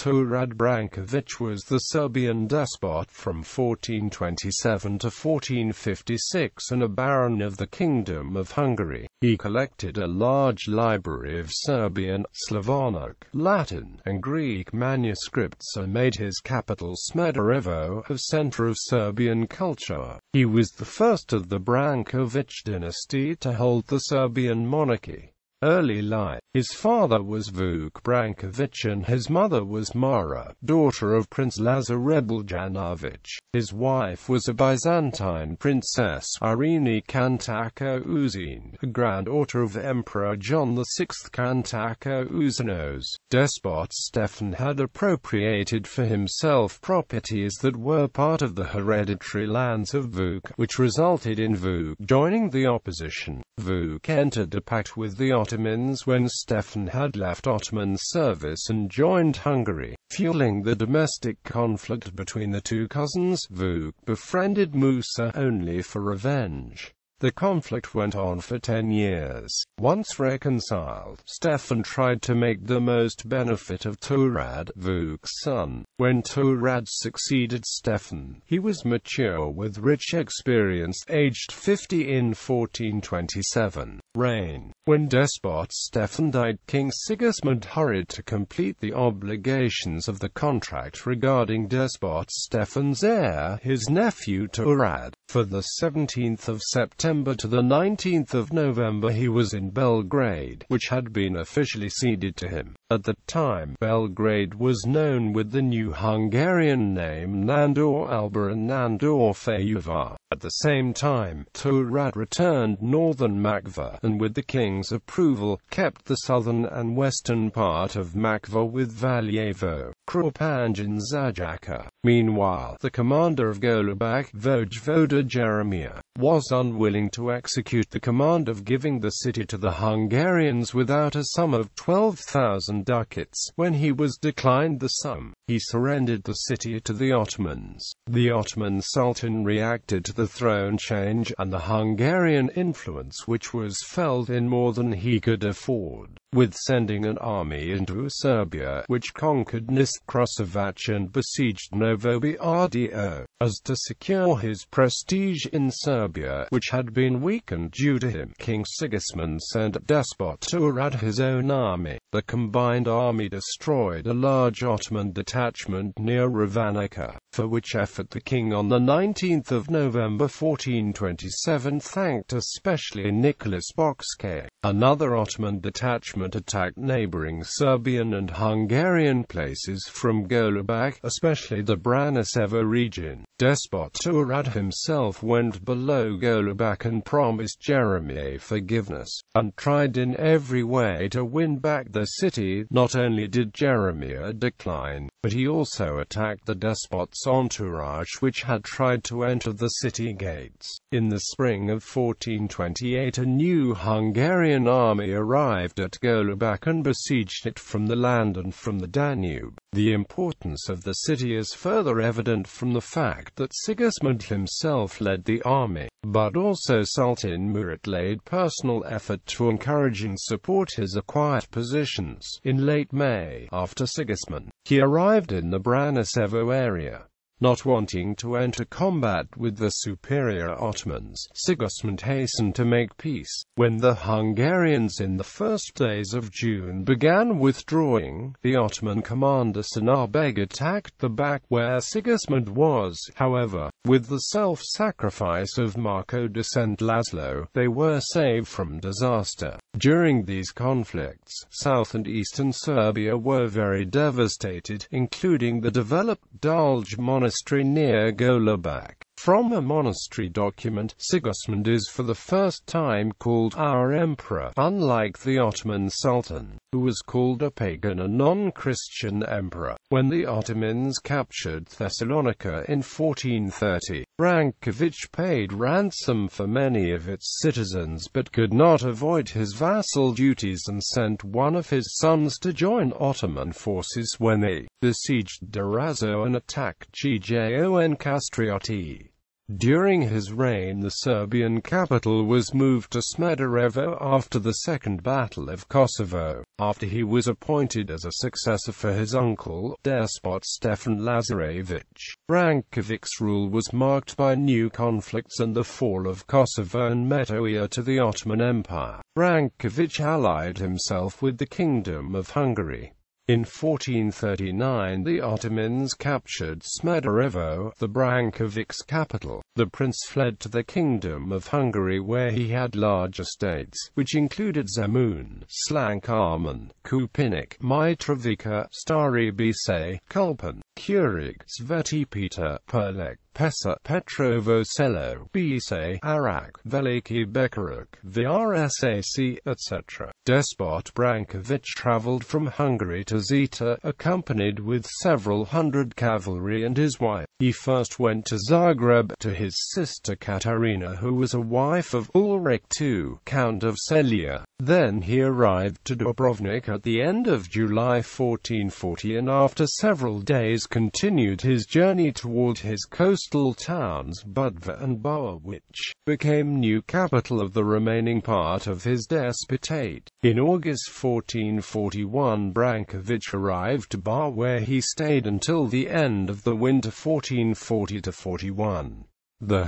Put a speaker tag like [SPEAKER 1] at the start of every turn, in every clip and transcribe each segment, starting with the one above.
[SPEAKER 1] Đurađ Branković was the Serbian despot from 1427 to 1456 and a baron of the Kingdom of Hungary. He collected a large library of Serbian, Slavonic, Latin, and Greek manuscripts and made his capital Smederevo a center of Serbian culture. He was the first of the Brankovic dynasty to hold the Serbian monarchy. Early life. His father was Vuk Brankovic and his mother was Mara, daughter of Prince Lazar Rebljanović. His wife was a Byzantine princess, Irene Kantakouzenë, a granddaughter of Emperor John VI Kantakouzenos. Despot Stefan had appropriated for himself properties that were part of the hereditary lands of Vuk, which resulted in Vuk joining the opposition. Vuk entered a pact with the Ottomans when Stefan had left Ottoman service and joined Hungary. Fueling the domestic conflict between the two cousins, Vuk befriended Musa only for revenge. The conflict went on for 10 years. Once reconciled, Stefan tried to make the most benefit of Đurađ, Vuk's son. When Đurađ succeeded Stefan, he was mature with rich experience, aged 50 in 1427. Reign. When despot Stefan died, King Sigismund hurried to complete the obligations of the contract regarding despot Stefan's heir, his nephew Đurađ. For the 17th of September to the 19th of November he was in Belgrade, which had been officially ceded to him. At the time, Belgrade was known with the new Hungarian name Nandor Alba and Nandor Fehova. At the same time, Đurađ returned northern Makva, and with the king's approval, kept the southern and western part of Makva with Valjevo, Krupanj and Zajaka. Meanwhile, the commander of Golubac, Vojvoda Jeremiah, was unwilling to execute the command of giving the city to the Hungarians without a sum of 12,000 ducats. When he was declined the sum, he surrendered the city to the Ottomans. The Ottoman Sultan reacted to the throne change and the Hungarian influence which was felt in more than he could afford. With sending an army into Serbia, which conquered Kosovo and besieged Novo Brdo, as to secure his prestige in Serbia, which had been weakened due to him, King Sigismund sent despot Đurađ his own army. The combined army destroyed a large Ottoman detachment near Ravanica, for which effort the king on the 19th of November 1427 thanked especially Nicholas Bocskai. Another Ottoman detachment attacked neighboring Serbian and Hungarian places from Golubac, especially the Branicevo region. Despot Đurađ himself went below Golubac and promised Jeremiah forgiveness, and tried in every way to win back the city. Not only did Jeremiah decline, but he also attacked the despot's entourage which had tried to enter the city gates. In the spring of 1428 a new Hungarian army arrived at Golubac and besieged it from the land and from the Danube. The importance of the city is further evident from the fact that Sigismund himself led the army, but also Sultan Murat laid personal effort to encourage and support his acquired positions. In late May, after Sigismund, he arrived in the Branicevo area. Not wanting to enter combat with the superior Ottomans, Sigismund hastened to make peace. When the Hungarians in the first days of June began withdrawing, the Ottoman commander Sanarbeg attacked the back where Sigismund was. However, with the self-sacrifice of Marko de St. Laszlo, they were saved from disaster. During these conflicts, South and Eastern Serbia were very devastated, including the developed Đurađ monastery near Golubac. From a monastery document, Sigismund is for the first time called our emperor, unlike the Ottoman Sultan, who was called a pagan and non-Christian emperor. When the Ottomans captured Thessalonica in 1430, Brankovic paid ransom for many of its citizens but could not avoid his vassal duties and sent one of his sons to join Ottoman forces when they besieged Durazzo and attacked Gjon Castrioti. During his reign the Serbian capital was moved to Smederevo after the Second Battle of Kosovo, after he was appointed as a successor for his uncle, despot Stefan Lazarević. Brankovic's rule was marked by new conflicts and the fall of Kosovo and Metohija to the Ottoman Empire. Brankovic allied himself with the Kingdom of Hungary. In 1439 the Ottomans captured Smederevo, the Brankovic's capital. The prince fled to the Kingdom of Hungary where he had large estates, which included Zemun, Slankamen, Kupinic, Mitrovica, Stari Bise, Kulpan, Kurig, Svetipita, Perlek, Pesa, Petrovo Selo, Bise, Arak, Veliki Bekaruk, Vrsac, etc. Despot Brankovic travelled from Hungary to Zeta, accompanied with several hundred cavalry and his wife. He first went to Zagreb to his sister Katarina, who was a wife of Ulrich II, Count of Celje. Then he arrived to Dubrovnik at the end of July 1440 and after several days continued his journey toward his coastal towns Budva and Bar, which became new capital of the remaining part of his despotate. In August 1441 Brankovic arrived to Bar where he stayed until the end of the winter 1440–41.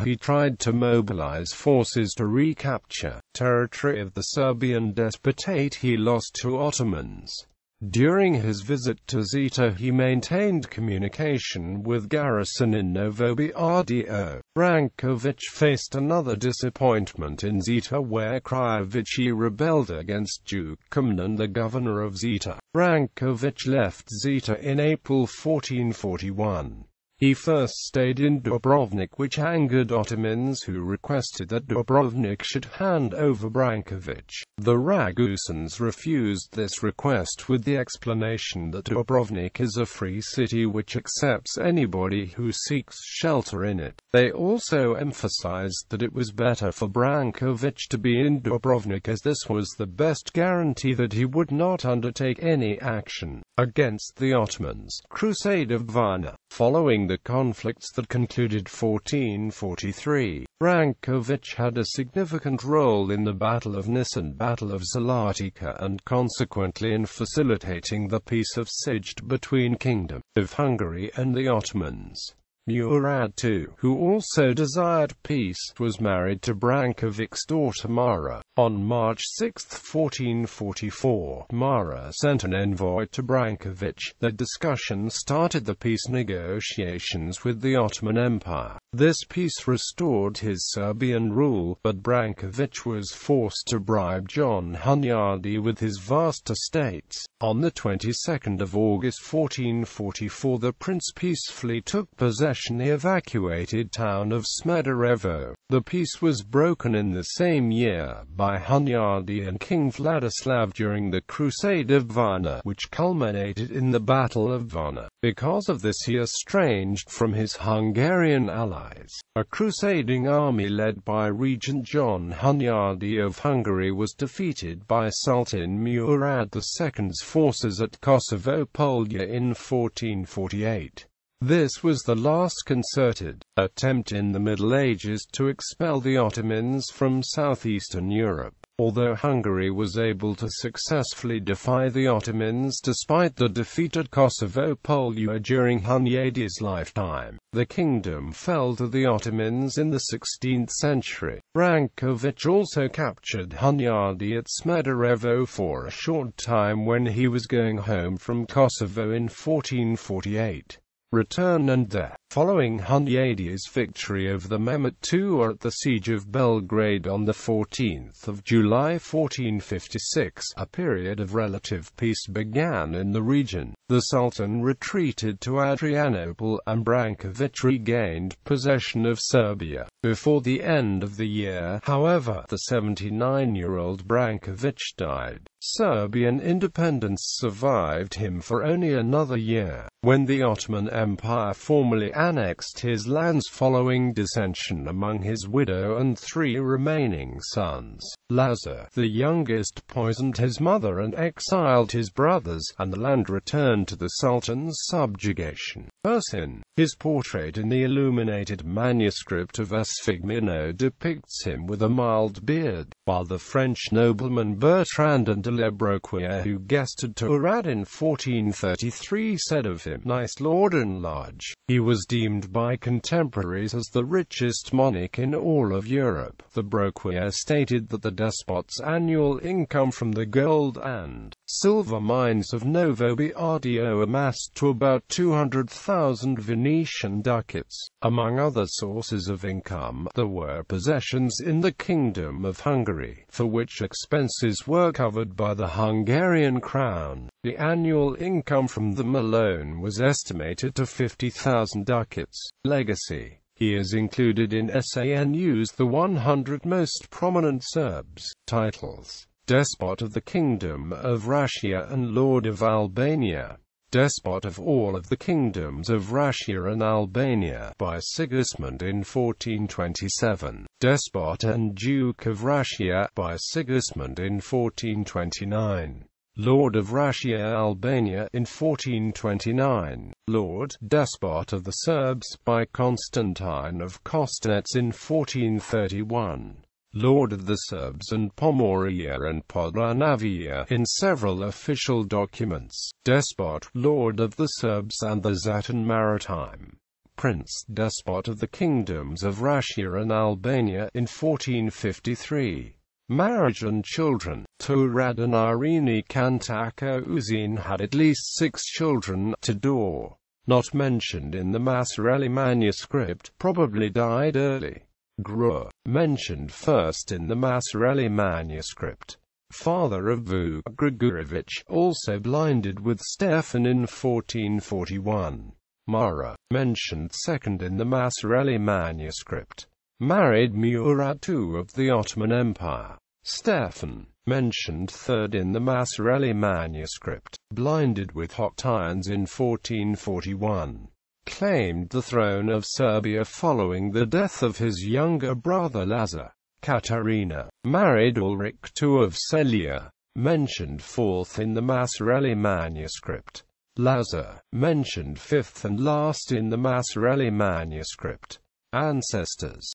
[SPEAKER 1] He tried to mobilize forces to recapture territory of the Serbian Despotate he lost to Ottomans. During his visit to Zeta he maintained communication with garrison in Novo Brdo. Brankovic faced another disappointment in Zeta where Krajewicz rebelled against Duke Komnen, the governor of Zeta. Brankovic left Zeta in April 1441. He first stayed in Dubrovnik, which angered Ottomans who requested that Dubrovnik should hand over Brankovic. The Ragusans refused this request with the explanation that Dubrovnik is a free city which accepts anybody who seeks shelter in it. They also emphasized that it was better for Brankovic to be in Dubrovnik as this was the best guarantee that he would not undertake any action against the Ottomans. Crusade of Varna. Following the conflicts that concluded 1443, Brankovic had a significant role in the Battle of Nis and Battle of Zalatica and consequently in facilitating the peace of Szeged between Kingdom of Hungary and the Ottomans. Đurađ II, who also desired peace, was married to Brankovic's daughter Mara. On March 6, 1444, Mara sent an envoy to Brankovic. The discussion started the peace negotiations with the Ottoman Empire. This peace restored his Serbian rule, but Brankovic was forced to bribe John Hunyadi with his vast estates. On the 22nd of August 1444 the prince peacefully took possession the evacuated town of Smederevo. The peace was broken in the same year by Hunyadi and King Vladislav during the Crusade of Varna, which culminated in the Battle of Varna. Because of this he estranged from his Hungarian allies. A crusading army led by Regent John Hunyadi of Hungary was defeated by Sultan Murad II's forces at Kosovo Polja in 1448. This was the last concerted attempt in the Middle Ages to expel the Ottomans from southeastern Europe. Although Hungary was able to successfully defy the Ottomans despite the defeat at Kosovo Polja during Hunyadi's lifetime, the kingdom fell to the Ottomans in the 16th century. Brankovic also captured Hunyadi at Smederevo for a short time when he was going home from Kosovo in 1448. Return and death. Following Hunyadi's victory over the Mehmet II at the Siege of Belgrade on 14 July 1456, a period of relative peace began in the region. The Sultan retreated to Adrianople and Brankovic regained possession of Serbia. Before the end of the year, however, the 79-year-old Brankovic died. Serbian independence survived him for only another year. When the Ottoman Empire formally annexed his lands following dissension among his widow and 3 remaining sons. Lazar, the youngest, poisoned his mother and exiled his brothers, and the land returned to the Sultan's subjugation. Ursin, his portrait in the illuminated manuscript of Esphigmeno depicts him with a mild beard, while the French nobleman Bertrand de la Broquière, who guested to Đurađ in 1433, said of him, "Nice lord and large." He was deemed by contemporaries as the richest monarch in all of Europe. The Broquière stated that the despot's annual income from the gold and silver mines of Novo Biagio amassed to about 200,000 Venetian ducats. Among other sources of income, there were possessions in the Kingdom of Hungary, for which expenses were covered by the Hungarian crown. The annual income from them alone was estimated to 50,000 ducats. Legacy. He is included in SANU's The 100 Most Prominent Serbs. Titles: Despot of the Kingdom of Russia and Lord of Albania. Despot of all of the kingdoms of Russia and Albania by Sigismund in 1427. Despot and Duke of Russia by Sigismund in 1429. Lord of Russia Albania in 1429. Lord, Despot of the Serbs by Constantine of Kostinets in 1431. Lord of the Serbs and Pomoravia and Podranavia in several official documents. Despot, Lord of the Serbs and the Zetan Maritime. Prince, Despot of the Kingdoms of Russia and Albania in 1453. Marriage and children. Đurađ and Irene Kantaka Uzin had at least 6 children. Todor, not mentioned in the Massarelli manuscript, probably died early. Grur, mentioned first in the Massarelli manuscript. Father of Vuk Grigorović, also blinded with Stefan in 1441. Mara, mentioned second in the Massarelli manuscript. Married Murad II of the Ottoman Empire. Stefan, mentioned third in the Massarelli manuscript. Blinded with hot irons in 1441. Claimed the throne of Serbia following the death of his younger brother Lazar. Katarina, married Ulrich II of Celje, mentioned fourth in the Massarelli manuscript. Lazar, mentioned fifth and last in the Massarelli manuscript. Ancestors.